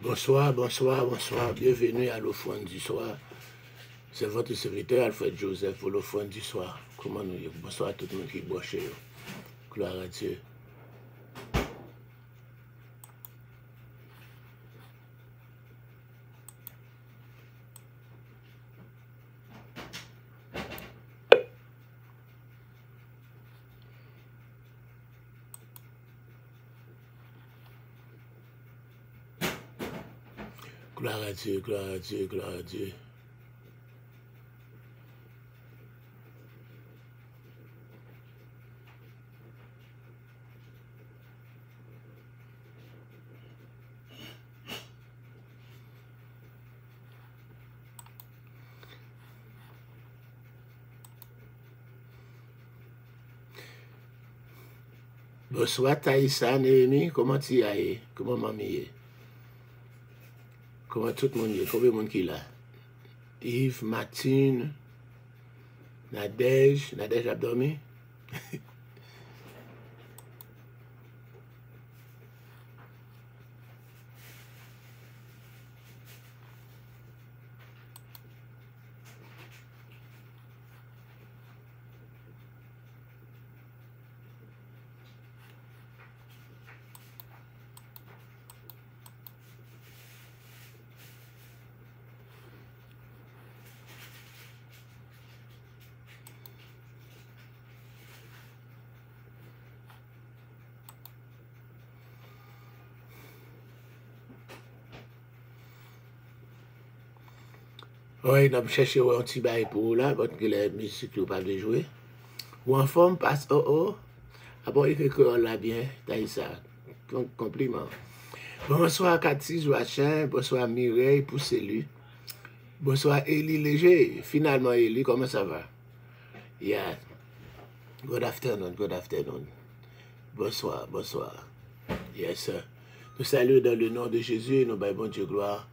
Bonsoir, bonsoir, bonsoir. Bienvenue à l'offrande du soir. C'est votre serviteur Alfred Joseph pour l'offrande du soir. Comment nous y est? Bonsoir à tout le monde qui est branché. Gloire à Dieu. Gloire à Dieu, gloire à Dieu, gloire à Dieu. Bonsoir Taïsa, Néhémie, comment tu y es? Comment mamie est? Comment tout le monde est? Combien de monde qui est là? Yves, Martine, Nadège a dormi? Oui, on cherche un petit bail pour là, parce que la musique n'est pas de jouer. Ou en forme, passe, oh. Ah bon, il fait que là bien, t'as ça. Compliment. Bonsoir Cathy Joachim, bonsoir Mireille Pousselu. Bonsoir Élie Léger. Finalement, Élie, comment ça va? Yeah. Good afternoon, good afternoon. Bonsoir, bonsoir. Yes, sir. Nous saluons dans le nom de Jésus, nous baillons bon Dieu gloire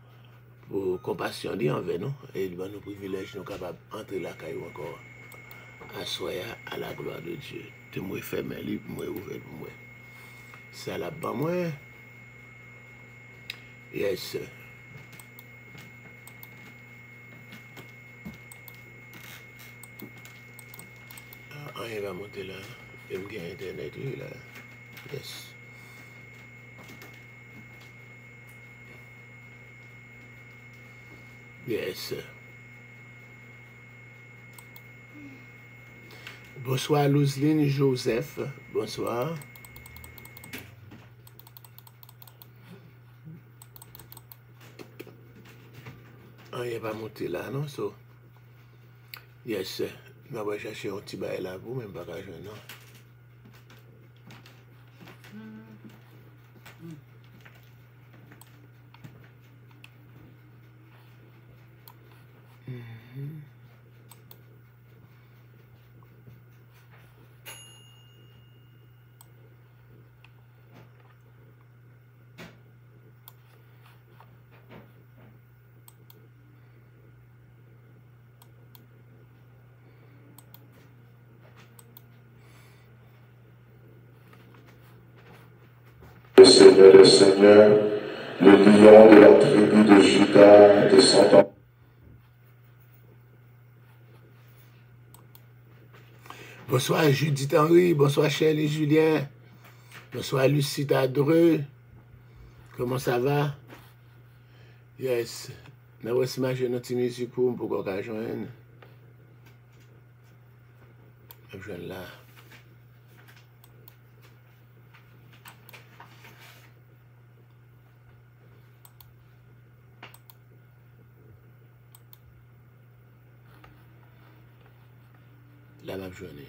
pour compassion envers nous et nous privilèges nous capables d'entrer là caillou encore à soya à la gloire de Dieu. Tu me fais mes livres, moi ouvert pour moi. C'est là bas moi. Yes, sir. Il va monter là. Il me gagne internet lui là. Yes. Yes. Bonsoir Louzline Joseph. Bonsoir. Il n'est pas monté là, non? So, yes. Je vais chercher un petit bail là pour même pas qu'à jouer, non? Le Seigneur, le lion de la tribu de Juda, descendant. Bonsoir Judith Henry, bonsoir Shirley Julien, bonsoir Lucida Dreux. Comment ça va? Yes. Nous allons imaginer notre musique pour qu'on joindre. Je viens là. La même journée.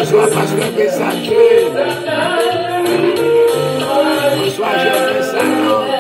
Bonsoir, pasteur Messager. Bonsoir, Jean Salon.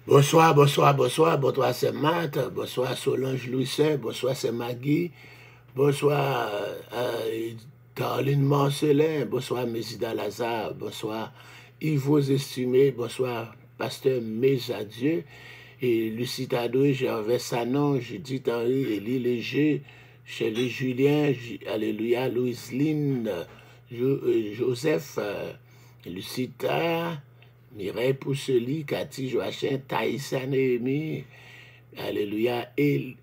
Bonsoir, bonsoir, bonsoir. Bonsoir, c'est Matt. Bonsoir, Solange Louiset. Bonsoir, c'est Maggie. Bonsoir, Caroline Marcelin. Bonsoir, Mésida Lazare. Bonsoir, Yves Estimé. Bonsoir, Pasteur Mézadieu. Et Lucie Tadoué, Gervais Sanon, Judith Henry, Élie Léger, Shelley Julien, Alléluia, Louise Lynn, Joseph, Lucita, Mireille Poussely, Cathy Joachim, Taïssa Néhémie, Alléluia, et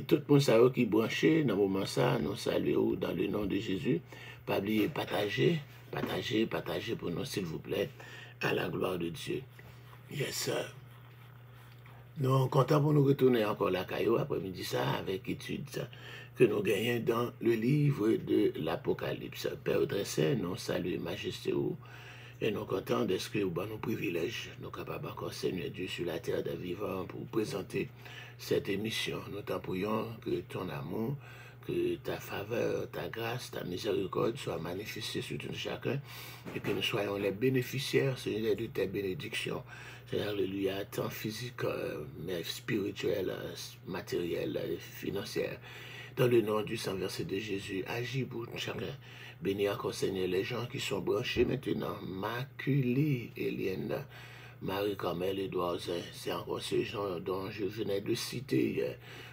tout le monde qui est branché dans le moment ça, nous saluons dans le nom de Jésus. Pas oublier partager pour nous, s'il vous plaît, à la gloire de Dieu. Yes, sir. Nous sommes contents pour nous retourner encore la caillou après-midi ça avec études que nous gagnons dans le livre de l'Apocalypse. Père très saint, nous saluons majesté et nous sommes contents d'inscrire nos privilèges, nous sommes capables encore, Seigneur Dieu, sur la terre des vivants pour présenter cette émission. Nous t'en prions que ton amour, que ta faveur, ta grâce, ta miséricorde soient manifestées sur tout chacun et que nous soyons les bénéficiaires, Seigneur, de tes bénédictions. Seigneur, alléluia, tant physique, mais spirituel, matériel, financier. Dans le nom du Saint verset de Jésus, agis pour chacun. Bénis encore, Seigneur, les gens qui sont branchés maintenant. Maculi, Eliane, Marie-Carmel, Edouard, c'est encore ces gens dont je venais de citer.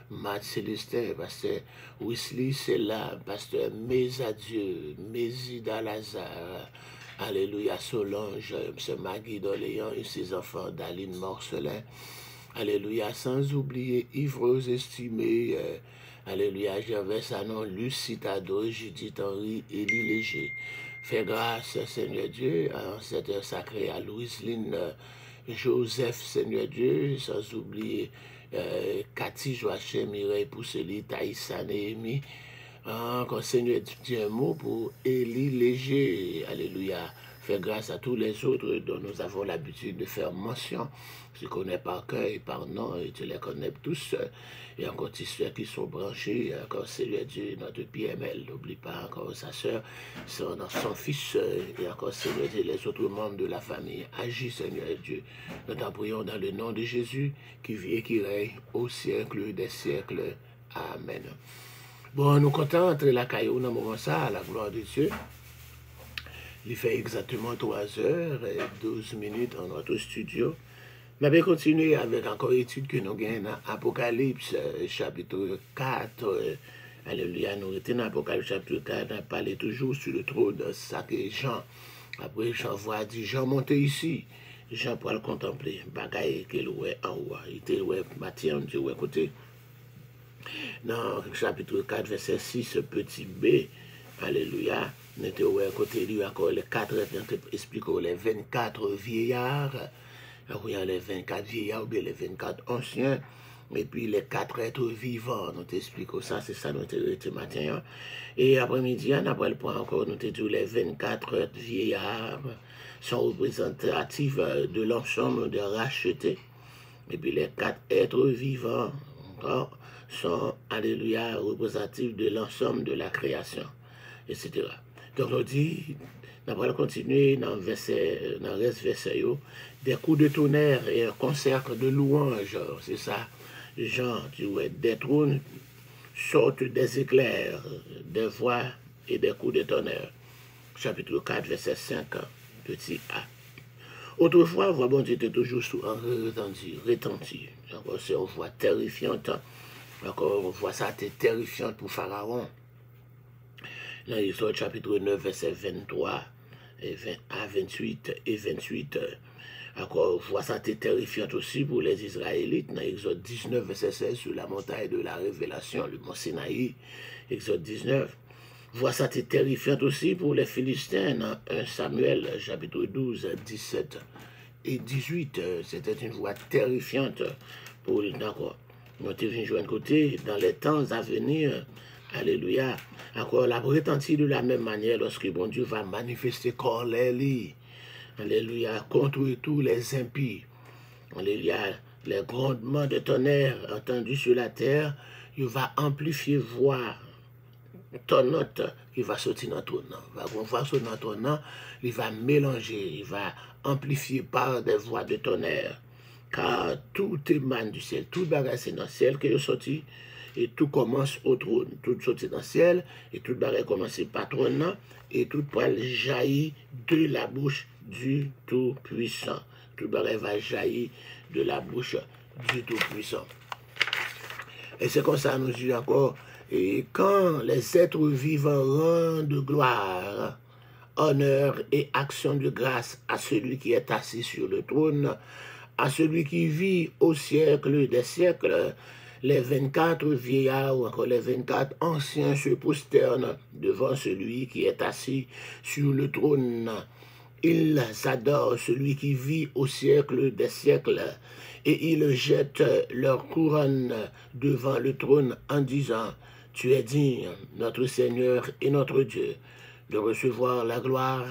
Matt Célestin, Pasteur Wesley, c'est là, Pasteur Mézadieu, Mésida Lazare, Alléluia, Solange, M. Maggie d'Orléans et ses enfants, Daline Morcelin, Alléluia, sans oublier Yves Estimé, Alléluia, Gervais Sanon, Lucie Tadoué, Judith Henry, Élie Léger. Fais grâce, Seigneur Dieu, en cette heure sacrée à Louise Lynn, Joseph, Seigneur Dieu, sans oublier Cathy Joachim, Mireille Poussely, Taïssa Néhémie. Encore, Seigneur, dis un mot pour Élie Léger. Alléluia. Fais grâce à tous les autres dont nous avons l'habitude de faire mention. Tu connais par cœur et par nom, et tu les connais tous. Et encore tous ceux qui sont branchés, encore Seigneur Dieu, notre PML, n'oublie pas encore sa soeur, son fils, et encore Seigneur Dieu, les autres membres de la famille. Agis Seigneur Dieu. Nous t'en prions dans le nom de Jésus, qui vit et qui règne au siècle des siècles. Amen. Bon, nous comptons entrer la caillou dans le moment ça, à la gloire de Dieu. Il fait exactement 3h12 dans notre studio. Nous allons continuer avec encore l'étude que nous gagnons dans Apocalypse, chapitre 4. Alléluia, nous étions dans Apocalypse, chapitre 4, on a parlé toujours sur le trône de Sac et Jean. Après, Jean voit, dit, Jean monte ici. Jean pour le contempler. Bagaille qu'il ouais en haut. Il était ouais, Matthieu, on dit ouais côté. Dans chapitre 4, verset 6, petit B, alléluia, nous étions à côté de lui encore les 4, explique les 24 vieillards, les 24 vieillards ou bien les 24 anciens, et puis les 4 êtres vivants, nous t'expliquons ça, c'est ça nous t'expliquons matin. Et après-midi, après le point encore, nous t'expliquons les 24 vieillards sont représentatifs de l'ensemble des rachetés, et puis les 4 êtres vivants, encore, sont, alléluia, représentatifs de l'ensemble de la création, etc. Donc, on dit, on va continuer dans le reste verset, des coups de tonnerre et un concert de louanges, c'est ça. Jean, tu vois, des trônes sortent des éclairs, des voix et des coups de tonnerre. Chapitre 4, verset 5, petit A. Autrefois, voix bon Dieu était toujours sous un retenti. Encore, c'est une voix terrifiante. Encore, on voit ça, c'était terrifiant pour Pharaon. Dans l'Exode chapitre 9, verset 23 à 28 et 28. Encore, on voit ça, c'était terrifiant aussi pour les Israélites. Dans l'Exode 19, verset 16, sur la montagne de la révélation, le mont Sinaï. Exode 19. Voix ça, c'était terrifiant aussi pour les Philistins. Dans 1 Samuel, chapitre 12, 17 et 18. C'était une voix terrifiante pour lui. D'accord. Nous devons jouer un côté dans les temps à venir. Alléluia. Encore la retentit de la même manière lorsque bon Dieu va manifester colère. Alléluia. Contre tous les impies. Alléluia. Les grondements de tonnerre entendus sur la terre, il va amplifier voix tonnante qui va sortir dans ton nom. Va voir sortir dans ton nom, il va mélanger, il va amplifier par des voix de tonnerre. Car tout émane du ciel, tout bagage c'est dans le ciel que est sorti, et tout commence au trône. Tout sorti dans le ciel, et tout bagage commence par trône, et tout poil jaillit de la bouche du Tout-Puissant. Tout bagage va jaillir de la bouche du Tout-Puissant. Et c'est comme ça, nous dit encore, et quand les êtres vivants rendent gloire, honneur et action de grâce à celui qui est assis sur le trône, à celui qui vit au siècle des siècles, les 24 vieillards ou encore les 24 anciens se prosternent devant celui qui est assis sur le trône. Ils adorent celui qui vit au siècle des siècles et ils jettent leur couronne devant le trône en disant « Tu es digne, notre Seigneur et notre Dieu, de recevoir la gloire,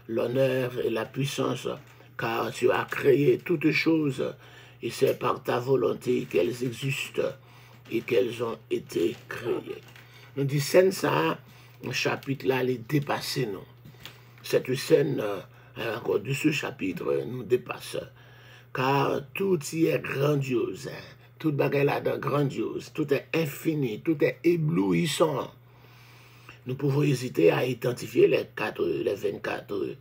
l'honneur et la puissance, car tu as créé toutes choses et c'est par ta volonté qu'elles existent et qu'elles ont été créées. » Nous dit scène ça, le chapitre là, les dépasser nous. Cette scène encore de ce chapitre nous dépasse. Car tout y est grandiose. Tout bagage là-dedans grandiose. Tout est infini. Tout est éblouissant. Nous pouvons hésiter à identifier les 24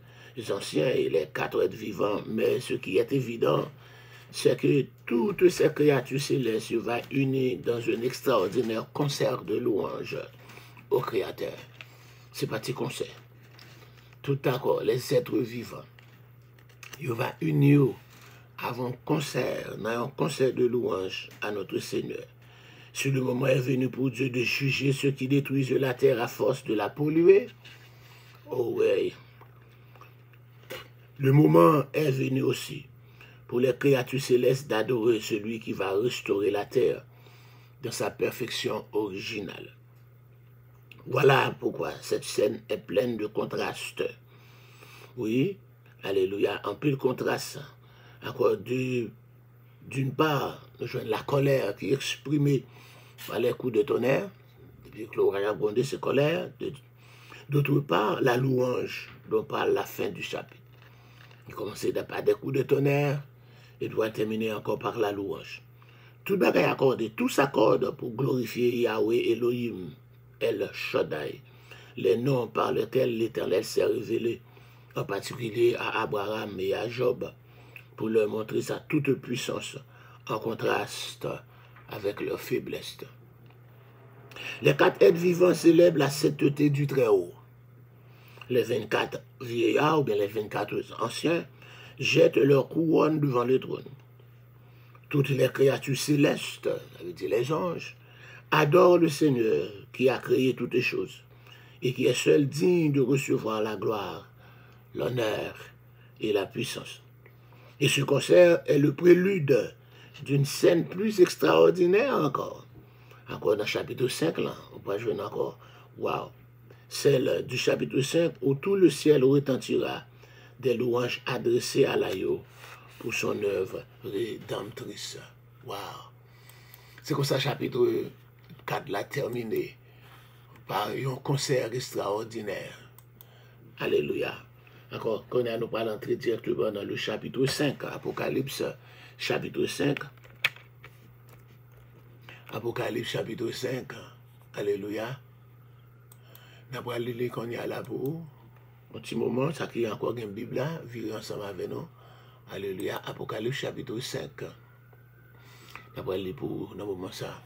anciens et les 4 êtres vivants. Mais ce qui est évident, c'est que toutes ces créatures célestes vont unir dans un extraordinaire concert de louanges au Créateur. C'est parti concert. Tout d'accord, les êtres vivants, ils vont unir avant concert, dans un concert de louange à notre Seigneur. Si le moment est venu pour Dieu de juger ceux qui détruisent la terre à force de la polluer, oh ouais, le moment est venu aussi pour les créatures célestes d'adorer celui qui va restaurer la terre dans sa perfection originale. Voilà pourquoi cette scène est pleine de contrastes. Oui, alléluia, en pile contraste. Encore d'une part, nous jouons la colère qui est exprimée par les coups de tonnerre, depuis que l'orage a grondé ses colères. D'autre part, la louange dont parle la fin du chapitre. Il commence par des coups de tonnerre et doit terminer encore par la louange. Tout bagaille accordé, tout s'accorde pour glorifier Yahweh Elohim, El Shaddai, les noms par lesquels l'Éternel s'est révélé, en particulier à Abraham et à Job, pour leur montrer sa toute puissance en contraste avec leur faiblesse. Les 4 êtres vivants célèbrent la sainteté du Très-Haut. Les 24 vieillards, ou bien les 24 anciens, jettent leur couronne devant le trône. Toutes les créatures célestes, ça veut dire les anges, adorent le Seigneur qui a créé toutes choses et qui est seul digne de recevoir la gloire, l'honneur et la puissance. Et ce concert est le prélude d'une scène plus extraordinaire encore. Encore dans le chapitre 5, là, on peut jouer encore. Waouh! Celle du chapitre 5 où tout le ciel retentira des louanges adressées à l'agneau pour son œuvre rédemptrice. Waouh! C'est comme ça, chapitre 4 l'a terminé par un concert extraordinaire. Alléluia. Encore, quand nous pas l'entrer directement dans le chapitre 5, Apocalypse, chapitre 5. Apocalypse, chapitre 5. Alléluia. Nous allons lire qu'on y a là pour un petit moment, ça qui est encore une Bible là, vivre ensemble avec nous. Alléluia. Apocalypse, chapitre 5. Nous allons lire pour un moment ça.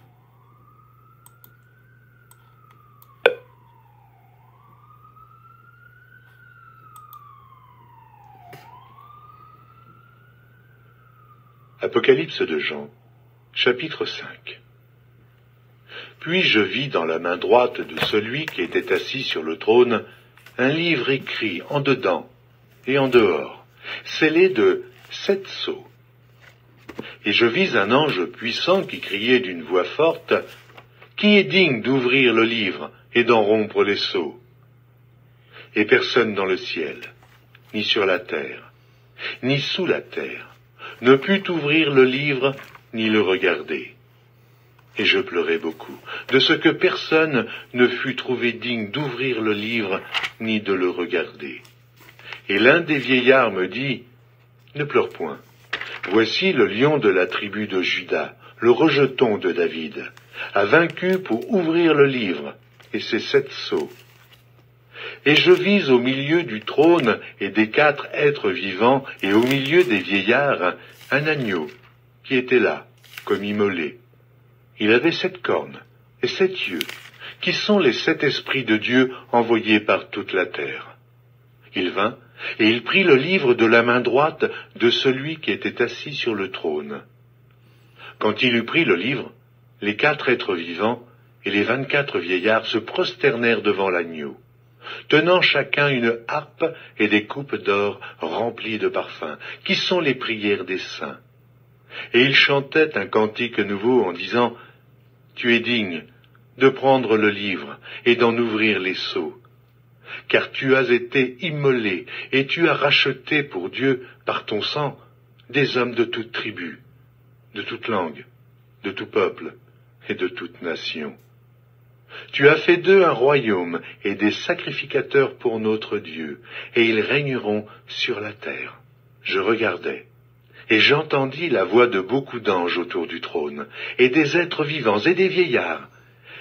Apocalypse de Jean, chapitre 5. Puis je vis dans la main droite de celui qui était assis sur le trône un livre écrit en dedans et en dehors, scellé de 7 sceaux. Et je vis un ange puissant qui criait d'une voix forte, « Qui est digne d'ouvrir le livre et d'en rompre les sceaux ?» Et personne dans le ciel, ni sur la terre, ni sous la terre, ne put ouvrir le livre ni le regarder. Et je pleurais beaucoup, de ce que personne ne fut trouvé digne d'ouvrir le livre ni de le regarder. Et l'un des vieillards me dit, « Ne pleure point. Voici le lion de la tribu de Juda, le rejeton de David, a vaincu pour ouvrir le livre et ses 7 sceaux. » Et je vis au milieu du trône et des 4 êtres vivants et au milieu des vieillards un agneau qui était là, comme immolé. Il avait 7 cornes et 7 yeux, qui sont les 7 esprits de Dieu envoyés par toute la terre. Il vint et il prit le livre de la main droite de celui qui était assis sur le trône. Quand il eut pris le livre, les 4 êtres vivants et les 24 vieillards se prosternèrent devant l'agneau, tenant chacun une harpe et des coupes d'or remplies de parfums, qui sont les prières des saints. Et ils chantaient un cantique nouveau en disant, « Tu es digne de prendre le livre et d'en ouvrir les sceaux, car tu as été immolé et tu as racheté pour Dieu par ton sang des hommes de toute tribu, de toute langue, de tout peuple et de toute nation. Tu as fait d'eux un royaume et des sacrificateurs pour notre Dieu, et ils régneront sur la terre. » Je regardais, et j'entendis la voix de beaucoup d'anges autour du trône, et des êtres vivants et des vieillards,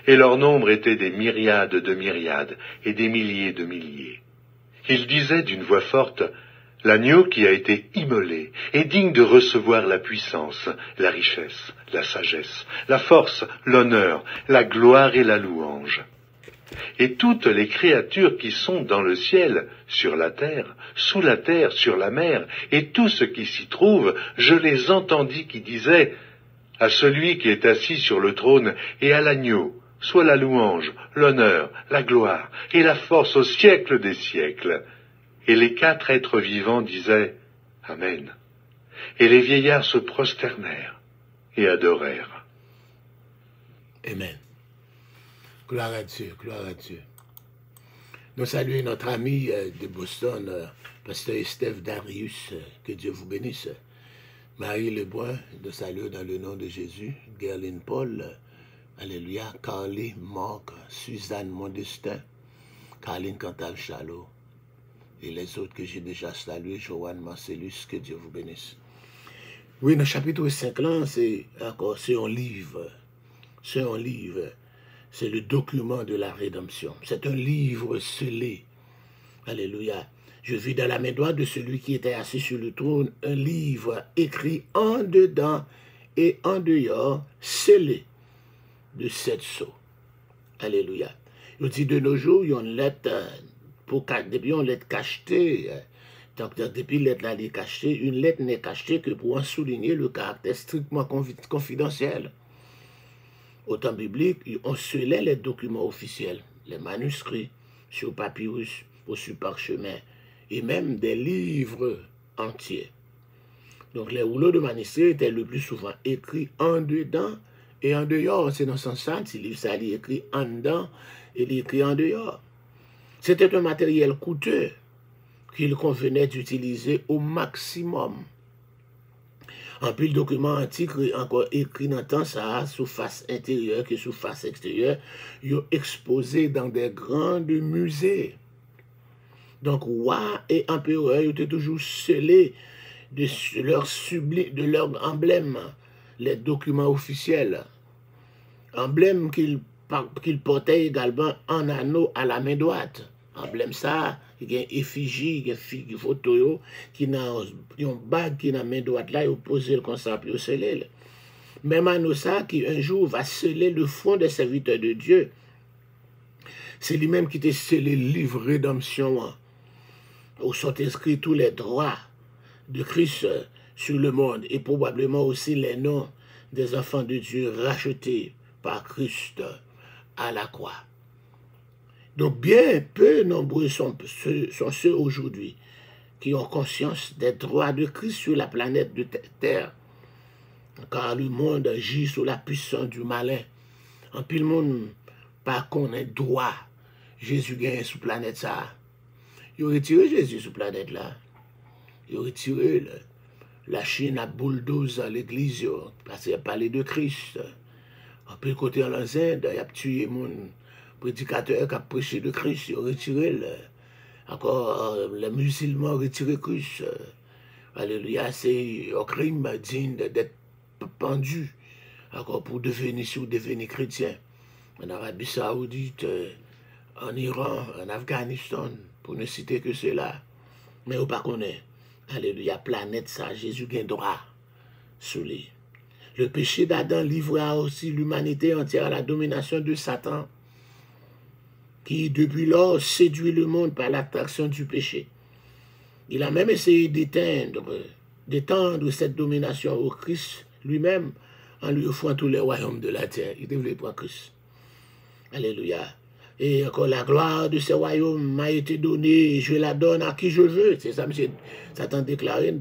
et leur nombre était des myriades de myriades, et des milliers de milliers. Ils disaient d'une voix forte, « L'agneau qui a été immolé est digne de recevoir la puissance, la richesse, la sagesse, la force, l'honneur, la gloire et la louange. » Et toutes les créatures qui sont dans le ciel, sur la terre, sous la terre, sur la mer, et tout ce qui s'y trouve, je les entendis qui disaient, « À celui qui est assis sur le trône et à l'agneau, soit la louange, l'honneur, la gloire et la force au siècle des siècles. » Et les 4 êtres vivants disaient « Amen. » Et les vieillards se prosternèrent et adorèrent. Amen. Gloire à Dieu, gloire à Dieu. Nous saluons notre ami de Boston, pasteur Steph Darius, que Dieu vous bénisse. Marie Lebrun, nous saluons dans le nom de Jésus. Gerline Paul, alléluia. Carly, Marc, Suzanne Mondestin, Caroline Cantal Chalot, et les autres que j'ai déjà salués, Joanne Marcellus, que Dieu vous bénisse. Oui, dans le chapitre 5, là, c'est un livre. C'est un livre. C'est le document de la rédemption. C'est un livre scellé. Alléluia. Je vis dans la main droite de celui qui était assis sur le trône un livre écrit en dedans et en dehors, scellé de 7 sceaux. Alléluia. Il dit de nos jours, il y a une lettre, depuis une lettre cachetée, donc depuis lettre là est cachetée, une lettre n'est cachetée que pour en souligner le caractère strictement confidentiel. Au temps biblique, on scellait les documents officiels, les manuscrits sur papyrus ou sur parchemin, et même des livres entiers. Donc les rouleaux de manuscrits étaient le plus souvent écrits en dedans et en dehors. C'est dans ce sens, si livre ça est écrit en dedans et il est écrit en dehors. C'était un matériel coûteux qu'il convenait d'utiliser au maximum. En plus, le document antique, encore écrit dans le temps, ça, sous face intérieure que sous face extérieure, ils ont exposé dans des grands musées. Donc, roi et empereur, ils étaient toujours scellés de leur emblème, les documents officiels. Emblème qu'ils portaient également en anneau à la main droite. Emblème ça, il y a une effigie, il y a une photo, qui a une bague qui dans la main droite là, il posé le concept, il scellé. Même anneau ça, qui un jour va sceller le front des serviteurs de Dieu. C'est lui-même qui t'a scellé le livre rédemption, où sont inscrits tous les droits de Christ sur le monde, et probablement aussi les noms des enfants de Dieu rachetés par Christ à la croix. Donc bien peu nombreux sont ceux aujourd'hui qui ont conscience des droits de Christ sur la planète de Terre. Car le monde agit sous la puissance du malin. En pile monde, pas qu'on ait droit, Jésus gagne sur la planète ça. Il a retiré Jésus sur la planète là. Il a retiré la Chine à bulldoze l'église, parce qu'il a parlé de Christ. En pile côté en Inde, il a tué mon prédicateur qui a prêché de Christ, il a retiré encore les musulmans ont retiré Christ. Alléluia, c'est un crime digne d'être pendu encore pour devenir chrétien. En Arabie Saoudite, en Iran, en Afghanistan, pour ne citer que cela. Mais on ne connaît pas. Alléluia, planète ça, Jésus gagne droit sous lui. Le péché d'Adam livra aussi l'humanité entière à la domination de Satan, qui depuis lors séduit le monde par l'attraction du péché. Il a même essayé d'étendre cette domination au Christ lui-même en lui offrant tous les royaumes de la terre. Il devait prendre Christ. Alléluia. Et encore la gloire de ce royaume m'a été donnée et je la donne à qui je veux. C'est ça, M. Satan déclaré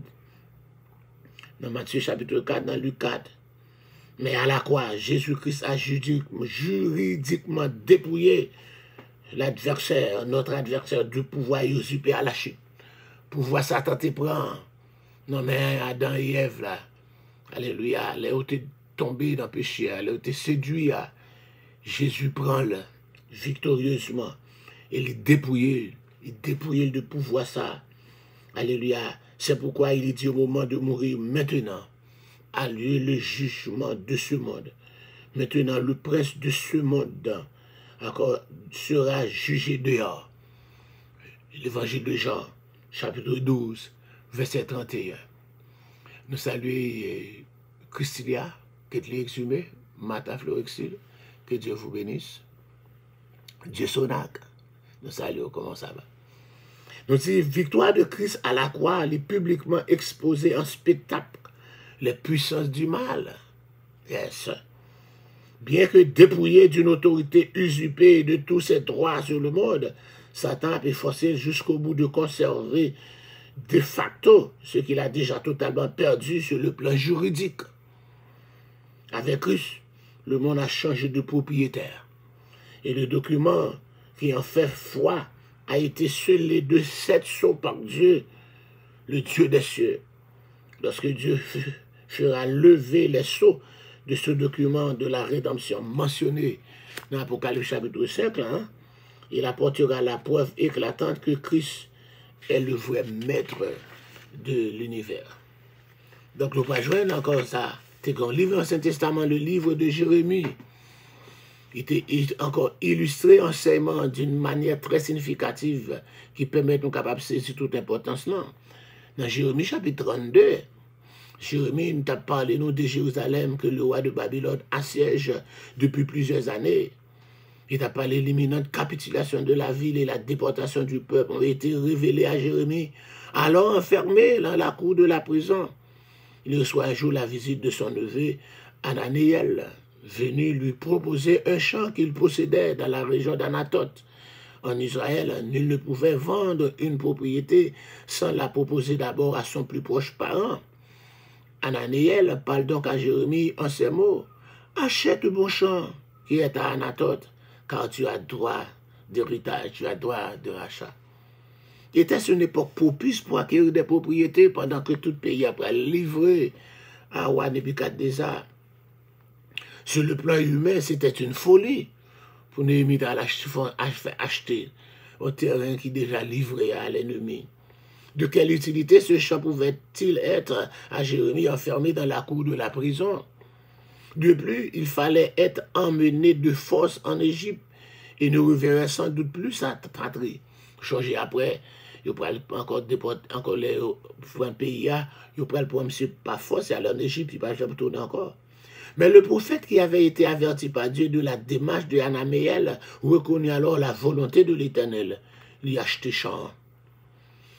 dans Matthieu chapitre 4, dans Luc 4. Mais à la croix, Jésus-Christ a juridiquement dépouillé l'adversaire, notre adversaire, du pouvoir usurpé à la chute. Pouvoir Satan te prend. Non mais Adam et Ève là, alléluia, les ont été tombés dans le péché, les ont été séduits. Jésus prend le victorieusement et il dépouille de pouvoir ça. Alléluia. C'est pourquoi il dit au moment de mourir, maintenant a lieu le jugement de ce monde. Maintenant, le prince de ce monde encore sera jugé dehors. L'évangile de Jean, chapitre 12, verset 31. Nous saluons Christilia, qui est exhumée, Martha Florexil, que Dieu vous bénisse. Dieu Sonac, nous saluons, comment ça va? Nous disons, victoire de Christ à la croix, elle est publiquement exposée en spectacle, les puissances du mal. Yes. Bien que dépouillé d'une autorité usurpée de tous ses droits sur le monde, Satan a forcé jusqu'au bout de conserver de facto ce qu'il a déjà totalement perdu sur le plan juridique. Avec Christ, le monde a changé de propriétaire. Et le document qui en fait foi a été scellé de 7 sceaux par Dieu, le Dieu des cieux. Lorsque Dieu fera lever les sceaux de ce document de la rédemption mentionné dans l'Apocalypse chapitre 5, hein, il apportera la preuve éclatante que Christ est le vrai maître de l'univers. Donc, nous pas joindre encore ça. C'est un livre dans l'Ancien Testament, le livre de Jérémie. Il était encore illustré enseignement d'une manière très significative qui permet de nous capables de saisir toute importance là. Dans Jérémie chapitre 32, Jérémie nous a parlé nous de Jérusalem que le roi de Babylone assiège depuis plusieurs années. Il a parlé de l'imminente capitulation de la ville et la déportation du peuple ont été révélés à Jérémie, alors enfermé dans la cour de la prison. Il reçoit un jour la visite de son neveu Ananiel, venu lui proposer un champ qu'il possédait dans la région d'Anatote. En Israël, nul ne pouvait vendre une propriété sans la proposer d'abord à son plus proche parent. Ananiel parle donc à Jérémie en ces mots: « Achète mon champ qui est à Anatote, car tu as droit d'héritage, tu as droit de rachat. » Était-ce une époque propice pour acquérir des propriétés pendant que tout pays après livré à roi Nebuchadnezzar? Sur le plan humain, c'était une folie pour Néhémie acheter un terrain qui déjà livré à l'ennemi. De quelle utilité ce champ pouvait-il être à Jérémie enfermé dans la cour de la prison? De plus, il fallait être emmené de force en Égypte et ne reverrait sans doute plus sa patrie. Changer après, il pourrait encore les un pays, il pourrait le prendre par force et aller en Égypte, il ne va jamais retourner encore. Mais le prophète qui avait été averti par Dieu de la démarche de Anaméel reconnut alors la volonté de l'Éternel, lui acheter champ.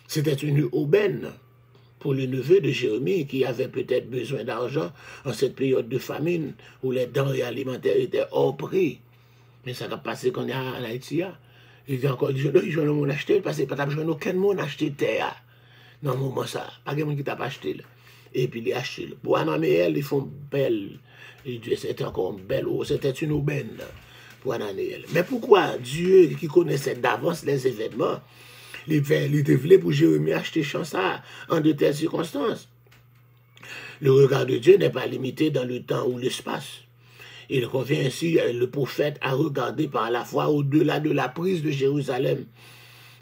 C'était une aubaine pour le neveu de Jérémie qui avait peut-être besoin d'argent en cette période de famine où les denrées alimentaires étaient hors prix. Mais ça va passer qu'on est en Haïti. Il dit encore, je ne mon acheter parce que pas besoin aucun monde acheter terre. Dans le moment ça, pas quelqu'un qui t'a pas acheté. Et puis il a acheté. Pour Ananiel, ils font belle. Et Dieu, c'était encore belle, c'était une aubaine pour Ananiel. Mais pourquoi Dieu, qui connaissait d'avance les événements, il développait pour Jérémie acheter champ ça en de telles circonstances? Le regard de Dieu n'est pas limité dans le temps ou l'espace. Il convient ainsi le prophète à regarder par la foi au-delà de la prise de Jérusalem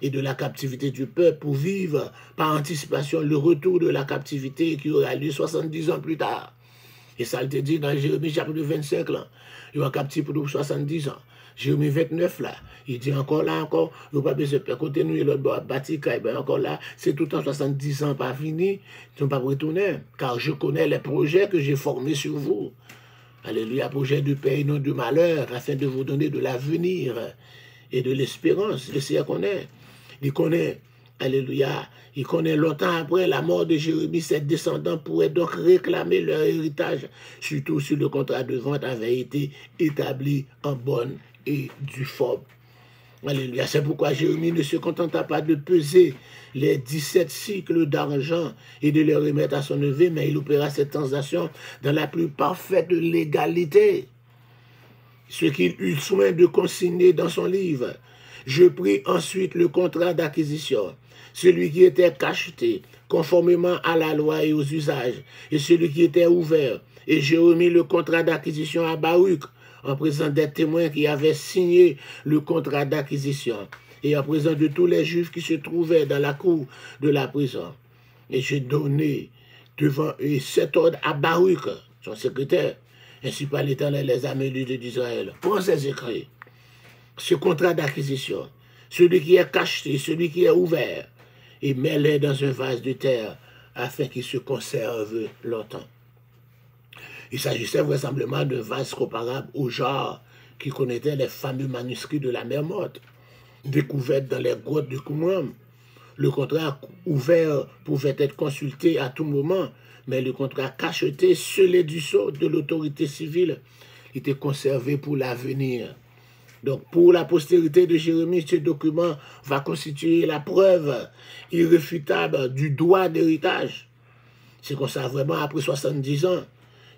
et de la captivité du peuple pour vivre par anticipation le retour de la captivité qui aura lieu 70 ans plus tard. Et ça le te dit dans Jérémie chapitre 25, là, il va captif pour 70 ans. Jérémie 29, là, il dit encore là, encore, il ne va pas besoin de côté nous, il va bâtir, encore là, c'est tout en 70 ans pas fini, tu ne vas pas retourner, car je connais les projets que j'ai formés sur vous. Alléluia, projet de paix et non de malheur, afin de vous donner de l'avenir et de l'espérance. Le Seigneur connaît. Il connaît, alléluia, il connaît longtemps après la mort de Jérémie, ses descendants pourraient donc réclamer leur héritage, surtout si le contrat de vente avait été établi en bonne et due forme. Alléluia. C'est pourquoi Jérémie ne se contenta pas de peser les 17 cycles d'argent et de les remettre à son neveu, mais il opéra cette transaction dans la plus parfaite légalité. Ce qu'il eut soin de consigner dans son livre. Je pris ensuite le contrat d'acquisition, celui qui était cacheté, conformément à la loi et aux usages, et celui qui était ouvert. Et j'ai remis le contrat d'acquisition à Baruch, en présence des témoins qui avaient signé le contrat d'acquisition, et en présence de tous les Juifs qui se trouvaient dans la cour de la prison. Et j'ai donné devant eux cet ordre à Baruch, son secrétaire, ainsi par l'Éternel les armées d'Israël. Prends ces écrits, ce contrat d'acquisition, celui qui est cacheté, celui qui est ouvert, et mets-les dans un vase de terre, afin qu'il se conserve longtemps. Il s'agissait vraisemblablement d'un vase comparable au genre qui connaissait les fameux manuscrits de la mer morte, découverts dans les grottes de Qumran. Le contrat ouvert pouvait être consulté à tout moment, mais le contrat cacheté, scellé du sceau de l'autorité civile, était conservé pour l'avenir. Donc, pour la postérité de Jérémie, ce document va constituer la preuve irréfutable du droit d'héritage. C'est comme ça, vraiment, après 70 ans,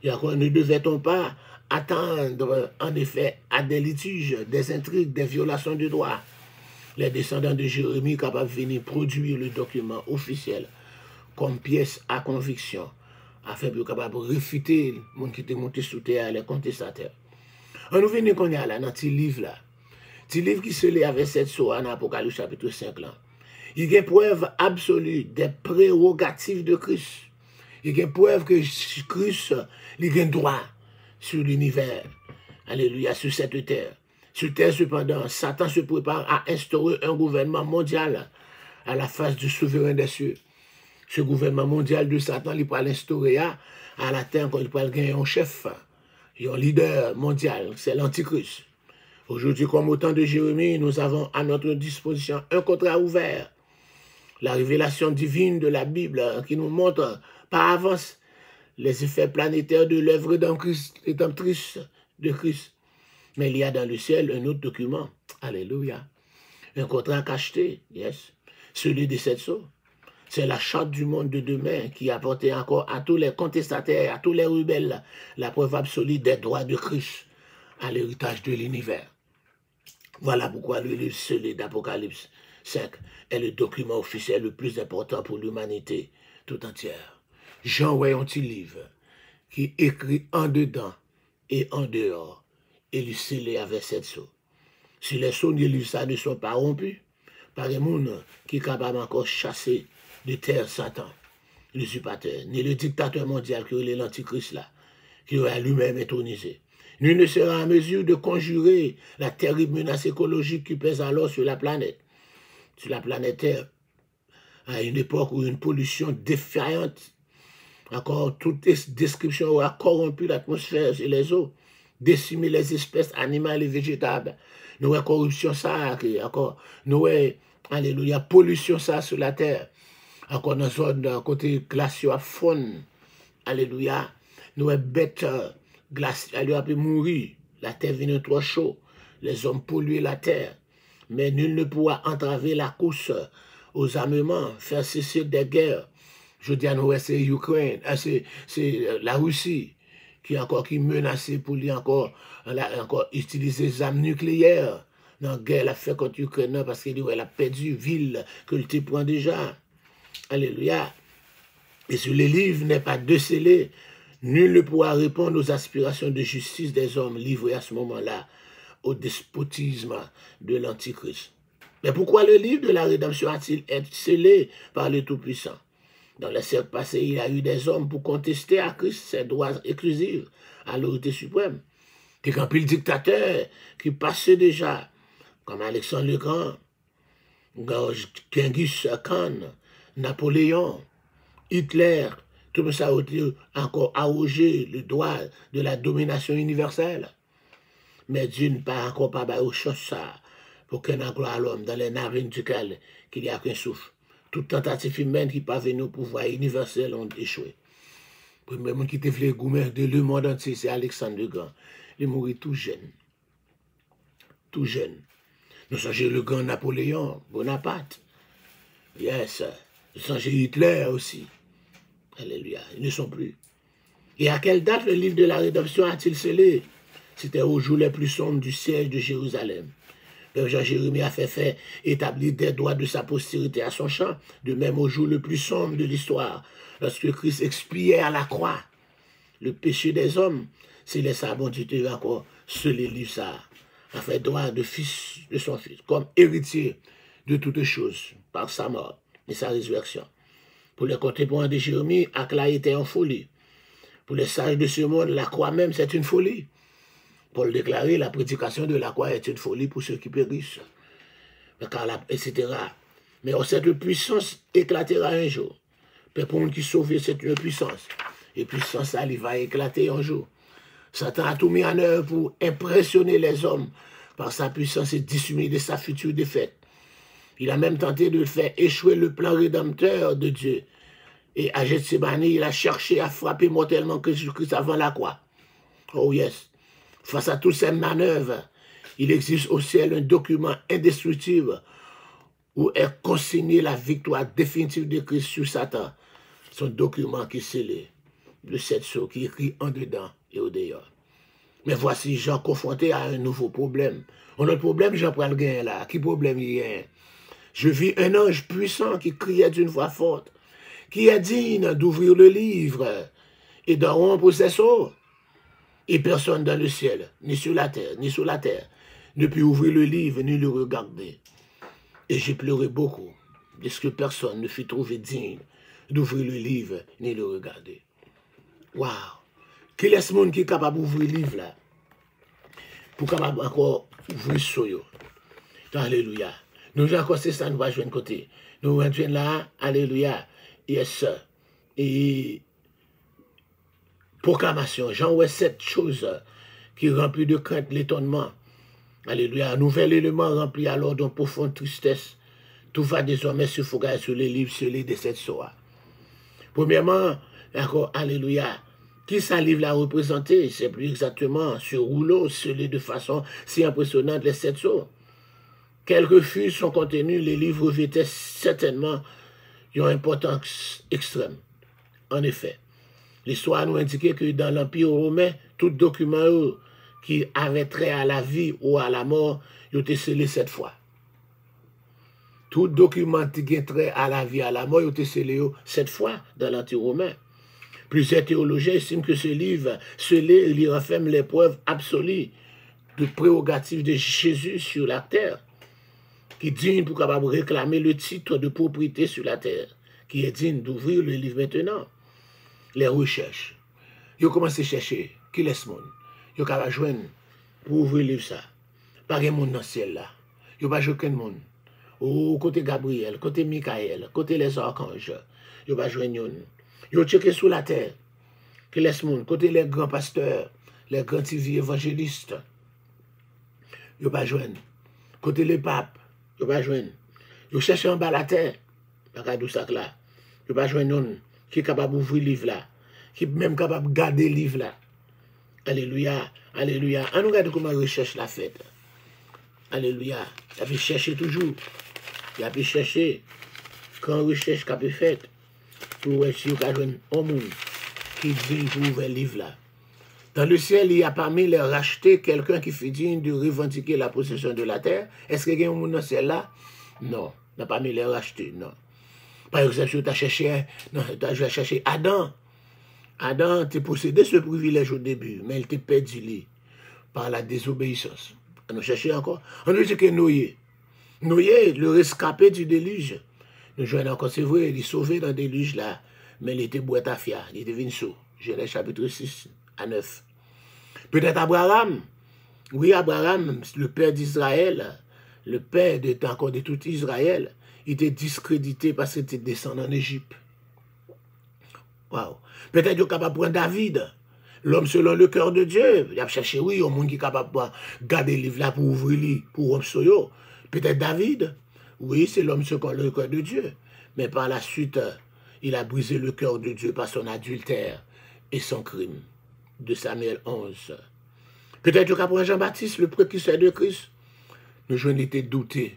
ne devait-on pas attendre, en effet, à des litiges, des intrigues, des violations de droit. Les descendants de Jérémie capables de venir produire le document officiel comme pièce à conviction, afin de capable réfuter le monde qui était monté sous terre, les contestataires. On nous vient qu'on y a là, dans ce livre-là. Ce livre qui se lit avec cette sourate dans Apocalypse chapitre 5 là. Il y a une preuve absolue des prérogatives de Christ. Il y a une preuve que Christ il a un droit sur l'univers. Alléluia, sur cette terre. Sur terre, cependant, Satan se prépare à instaurer un gouvernement mondial à la face du souverain des cieux. Ce gouvernement mondial de Satan, il va l'instaurer à la terre quand il va gagner un chef, un leader mondial, c'est l'Antichrist. Aujourd'hui, comme au temps de Jérémie, nous avons à notre disposition un contrat ouvert. La révélation divine de la Bible qui nous montre par avance les effets planétaires de l'œuvre rédemptrice de Christ. Mais il y a dans le ciel un autre document. Alléluia. Un contrat cacheté, yes. Celui des 7 sceaux. C'est la charte du monde de demain qui apportait encore à tous les contestataires, à tous les rebelles, la preuve absolue des droits de Christ à l'héritage de l'univers. Voilà pourquoi le livre scellé d'Apocalypse 5 est le document officiel le plus important pour l'humanité tout entière. Jean voit un petit livre qui écrit en dedans et en dehors et le scellé avec 7 sceaux. Si les sceaux de ça ne sont pas rompus, par les monde qui est capable encore chasser de terre Satan, l'usurpateur, ni le dictateur mondial qui est l'antichrist là, qui aura lui-même intronisé. Nul ne sera en mesure de conjurer la terrible menace écologique qui pèse alors sur la planète Terre, à une époque où une pollution défaillante, encore toute description aura corrompu l'atmosphère et les eaux, décimé les espèces animales et végétales. Nous avons corruption ça, encore, nous avons, alléluia, pollution ça sur la terre. Encore dans la zone côté glaciaux à faune, alléluia, nous avons bêtes glaciales à mourir, la terre vient trop chaud, les hommes polluent la terre, mais nul ne pourra entraver la course aux armements, faire cesser des guerres. Je dis à nous, c'est l'Ukraine, c'est la Russie qui menacée pour lui encore utiliser des armes nucléaires dans la guerre la fait contre l'Ukraine parce qu'elle a perdu ville que le type prend déjà. Alléluia. Et sur les livres n'est pas décelé, nul ne pourra répondre aux aspirations de justice des hommes livrés à ce moment-là au despotisme de l'Antichrist. Mais pourquoi le livre de la rédemption a-t-il été scellé par le Tout-Puissant? Dans les siècles passés, il y a eu des hommes pour contester à Christ ses droits exclusifs à l'autorité suprême. Des grands pile dictateurs qui passaient déjà, comme Alexandre le Grand, Genghis Khan, Napoléon, Hitler, tout ça a été encore arrogé le droit de la domination universelle. Mais Dieu n'est pas encore pas aux choses ça, pour qu'on ait gloire à l'homme dans les narines duquel qu'il n'y a qu'un souffle. Toute tentative humaine qui parvenait au pouvoir universel ont échoué. Le premier monde qui était le gourmet de le monde entier, c'est Alexandre le Grand. Il est mort tout jeune. Tout jeune. Nous songeons le grand Napoléon, Bonaparte. Yes. Nous songeons Hitler aussi. Alléluia. Ils ne sont plus. Et à quelle date le livre de la rédemption a-t-il scellé? C'était au jour les plus sombres du siège de Jérusalem. Le Jean Jérémie a fait établir des droits de sa postérité à son champ, de même au jour le plus sombre de l'histoire, lorsque Christ expiait à la croix le péché des hommes, c'est les sabons Dieu encore sceller le livre ça, a fait droit de fils de son fils, comme héritier de toutes choses, par sa mort et sa résurrection. Pour les contemporains de Jérémie, Akla était en folie. Pour les sages de ce monde, la croix même, c'est une folie. Paul déclarait, la prédication de la croix est une folie pour ceux qui périssent. Etc. Mais cette puissance éclatera un jour. Mais pour nous qui sauver, c'est une puissance. Et puissance, ça, il va éclater un jour. Satan a tout mis en œuvre pour impressionner les hommes par sa puissance et dissimuler sa future défaite. Il a même tenté de faire échouer le plan rédempteur de Dieu. Et à Gethsémani, il a cherché à frapper mortellement Jésus-Christ avant la croix. Oh yes. Face à toutes ces manœuvres, il existe au ciel un document indestructible où est consignée la victoire définitive de Christ sur Satan. Son document qui est scellé, le 7 sceaux qui est écrit en dedans et au dehors. Mais voici Jean confronté à un nouveau problème. Un autre problème, Jean prend le gain là. Qui problème il y a? Je vis un ange puissant qui criait d'une voix forte, qui est digne d'ouvrir le livre et de rompre ses sceaux. Et personne dans le ciel, ni sur la terre, ne peut ouvrir le livre ni le regarder. Et j'ai pleuré beaucoup, puisque personne ne fut trouvé digne d'ouvrir le livre ni le regarder. Waouh! Quel est ce monde qui est capable d'ouvrir le livre là? Pour capable encore ouvrir soyo. Alléluia. Nous encore c'est ça, nous va jouer un côté. Nous rentrons là, alléluia. Yes. Et proclamation, Jean ouais cette chose qui remplit de crainte l'étonnement. Alléluia. Un nouvel élément rempli alors d'une profonde tristesse. Tout va désormais se focaliser sur les livres scellés de cette soie. Premièrement, d'accord, alléluia. Qui ça livre l'a représenté? C'est plus exactement ce rouleau scellé de façon si impressionnante les 7 sceaux. Quel que fût son contenu, les livres revêtaient certainement une importance extrême. En effet, l'histoire nous indiquait que dans l'Empire romain, tout document qui avait trait à la vie ou à la mort, il était scellé 7 fois. Tout document qui a trait à la vie, à la mort, il était scellé 7 fois dans l'Empire romain. Plusieurs théologiens estiment que ce livre scellé, il renferme les preuves absolues de prérogative de Jésus sur la terre, qui est digne pour capable réclamer le titre de propriété sur la terre, qui est digne d'ouvrir le livre maintenant. Les recherches. Ils ont commencé à chercher qui est ce monde. Ils ont capable de joindre pour ouvrir le livre ça. Pas de monde dans le ciel là. Ils n'ont pas joué aucun monde. Au côté Gabriel, côté Michael, côté les archanges. Ils n'ont pas joué une. Ils ont checké sous la terre. Qui est ce monde. Côté les grands pasteurs, les grands TV évangélistes. Ils n'ont pas joué. Côté les papes. Ils n'ont pas joué. Ils ont cherché en bas la terre. Regardez ça là. Ils n'ont pas joué non. Qui est capable d'ouvrir le livre là, qui est même capable de garder le livre là. Alléluia, alléluia. On regarde comment il recherche la fête. Alléluia. Il a pu chercher toujours. Il a pu chercher. Quand recherche qu'a pu faite, pour voir si vous avez un monde qui dit pour ouvrir le livre là. Dans le ciel, il y a parmi les rachetés quelqu'un qui fait digne de revendiquer la possession de la terre. Est-ce qu'il y a un monde dans le ciel là? Non. Dans parmi les rachetés, non. Par exemple, tu as cherché, non, tu as cherché Adam. Adam t'a possédé ce privilège au début, mais il t'a perdu lui, par la désobéissance. On a cherché encore. On a dit que Noé. Noé, le rescapé du déluge. Nous jouons encore, c'est vrai, il est sauvé dans le déluge là, mais il était boîte à fia, il était venu sous. Genèse chapitre 6 à 9. Peut-être Abraham. Oui, Abraham, le père d'Israël, le père encore de tout Israël, il était discrédité parce qu'il était descendu en Égypte. Wow. Peut-être qu'il est capable de prendre David, l'homme selon le cœur de Dieu. Il a cherché, oui, un monde qui est capable de garder le livre là pour ouvrir, pour rompre soyo. Peut-être David, oui, c'est l'homme selon le cœur de Dieu. Mais par la suite, il a brisé le cœur de Dieu par son adultère et son crime. De Samuel 11. Peut-être qu'il prendre Jean-Baptiste, le précurseur de Christ. Nous jeunes étaient doutés.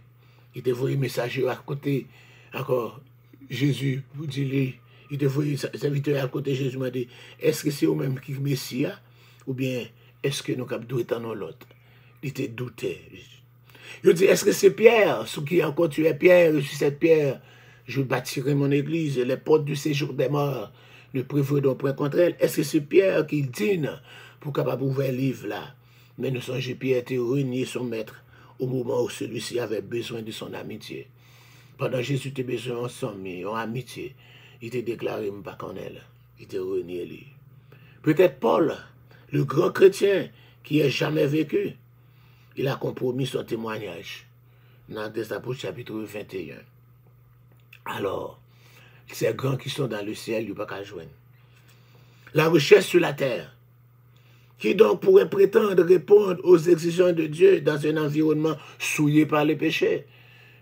Il était voyé messager à côté, encore, Jésus, vous dites, il était voyé serviteur à côté, Jésus m'a dit, est-ce que c'est au-même qui est Messie, ou bien est-ce que nous avons être l'autre? Il était douté. Il dit, est-ce que c'est Pierre, ce qui a encore tué Pierre, et sur cette pierre, je bâtirai mon église, et les portes du séjour des morts ne prévaudront point contre elle. Est-ce que c'est Pierre qui dîne pour capable ouvrir le livre là? Mais nous songez, Pierre était renié son maître au moment où celui-ci avait besoin de son amitié. Pendant Jésus était besoin ensemble, en amitié, il était déclaré pas qu'en elle. Il était renié lui. Peut-être Paul, le grand chrétien qui n'a jamais vécu, il a compromis son témoignage dans les Apôtres chapitre 21. Alors, ces grands qui sont dans le ciel, ils ne peuvent pas joindre. La recherche sur la terre. Qui donc pourrait prétendre répondre aux exigences de Dieu dans un environnement souillé par les péchés?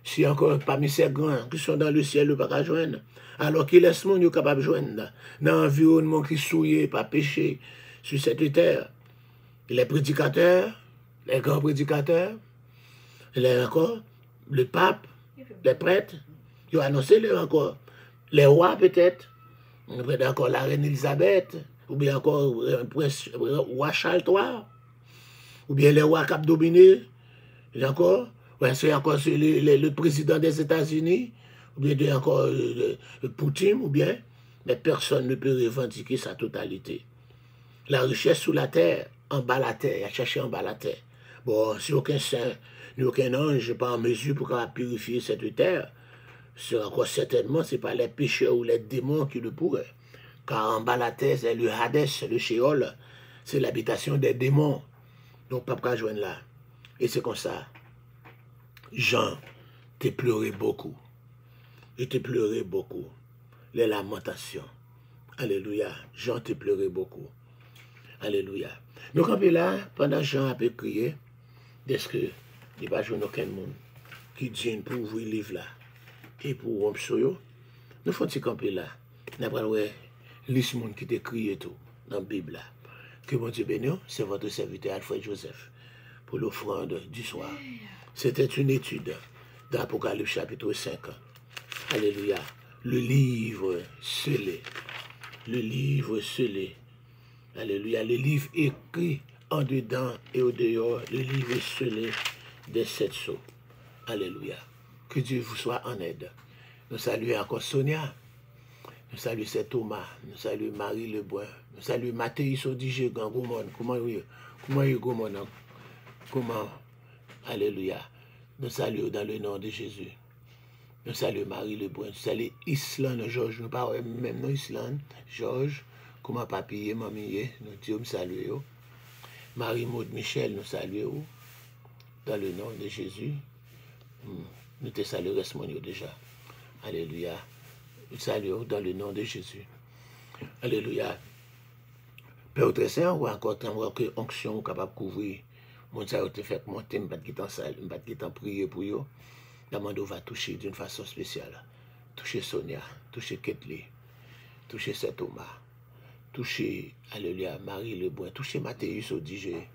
Si encore parmi ces grands qui sont dans le ciel, ne peuvent pas joindre. Alors qu'il laisse le monde capable de joindre dans un environnement qui est souillé par péché sur cette terre. Les prédicateurs, les grands prédicateurs, encore, le pape, les prêtres, ils ont annoncé encore. Les rois peut-être, encore la reine Elisabeth, ou bien encore roi Charles III, ou bien les rois Cap dominé, encore, c'est encore le président des États-Unis, ou bien encore Poutine, ou bien, mais personne ne peut revendiquer sa totalité. La richesse sous la terre, en bas la terre, il a cherché en bas la terre. Bon, si aucun saint, ni aucun ange n'est pas en mesure pour purifier cette terre, c'est encore certainement, ce n'est pas les pécheurs ou les démons qui le pourraient. Car en bas la terre, c'est le Hadès, le Sheol, c'est l'habitation des démons. Donc, pas qu'à joindre là. Et c'est comme ça. Jean, t'es pleuré beaucoup. Et t'es pleuré beaucoup. Les lamentations. Alléluia. Jean, t'es pleuré beaucoup. Alléluia. Donc, on est là, pendant Jean a pu crier, est-ce que il n'y a pas aucun monde qui dit pour ouvrir le livre là et pour rompre soyo, nous faisons camper là. Nous avons liste monde qui t'écrit et tout dans la Bible là. Que mon Dieu bénisse, c'est votre serviteur Alfred Joseph pour l'offrande du soir. C'était une étude dans l'Apocalypse chapitre 5. Alléluia. Le livre scellé. Le livre scellé. Alléluia. Le livre écrit en dedans et au dehors. Le livre scellé des 7 sceaux. Alléluia. Que Dieu vous soit en aide. Nous saluons encore Sonia. Nous saluons Thomas. Nous saluons Marie Lebrun. Nous saluons Mathéus Odigé. Comment Alléluia. Nous saluons dans le nom de Jésus. Nous saluons Marie Lebrun. Nous saluons Islande Georges. Nous parlons même non Islande Georges. Comment papier, mamie, nous Dieu saluons. Marie Maud Michel, nous saluons. Dans le nom de Jésus. Nous te saluons, reste-moi déjà. Alléluia. Nous saluons dans le nom de Jésus. Alléluia. Père très saint, ou encore que onction capable de couvrir. Mon Dieu a fait monter, je vais quitter en prier pour eux. Demande va toucher d'une façon spéciale. Toucher Sonia, toucher Ketli, toucher Saint Thomas, toucher, alléluia, Marie Lebrun, toucher Mathéus Odigé,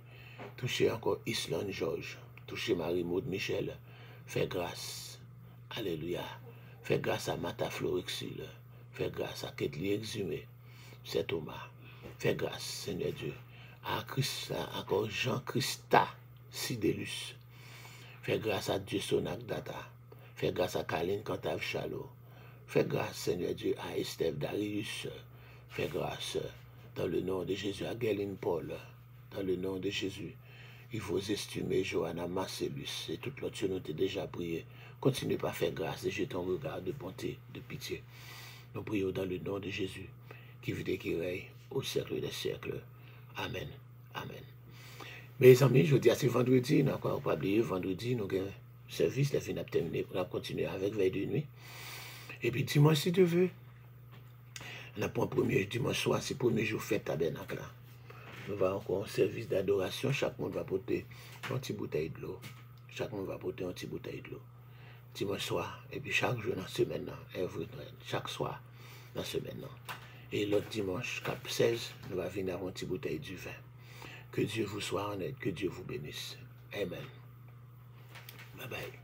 toucher encore Islande Georges, toucher Marie Maud Michel. Fais grâce. Alléluia. Fais grâce à Mata Florexil. Fais grâce à Ketli Exhumé. C'est Thomas. Fais grâce, Seigneur Dieu, à encore Jean-Christa Sidelus. Fais grâce à Dieu Sonak Data. Fais grâce à Kaline Cantav Chalo. Fais grâce, Seigneur Dieu, à Estève Darius. Fais grâce, dans le nom de Jésus, à Galine Paul. Dans le nom de Jésus. Il faut estimer Johanna Marcellus et toute l'autre nous t'ai déjà prié. Continue par faire grâce et jeter ton regard de bonté, de pitié. Nous prions dans le nom de Jésus, qui vit et qui règne au siècle des siècles. Amen. Amen. Mes amis, je dis à ce vendredi, nous n'avons pas oublié, vendredi, nous avons service, la fin a terminé, on va continuer avec veille de nuit. Et puis dimanche, si Dieu veut, on a pour un premier dimanche soir, c'est le premier jour fête tabernacle. Nous avons encore un service d'adoration, chaque monde va porter une petite bouteille de l'eau. Chaque monde va porter une petite bouteille de l'eau. Dimanche soir, et puis chaque jour dans la semaine, chaque soir dans la semaine. Et l'autre dimanche, cap 16, nous allons venir avec une petite bouteille du vin. Que Dieu vous soit en aide, que Dieu vous bénisse. Amen. Bye bye.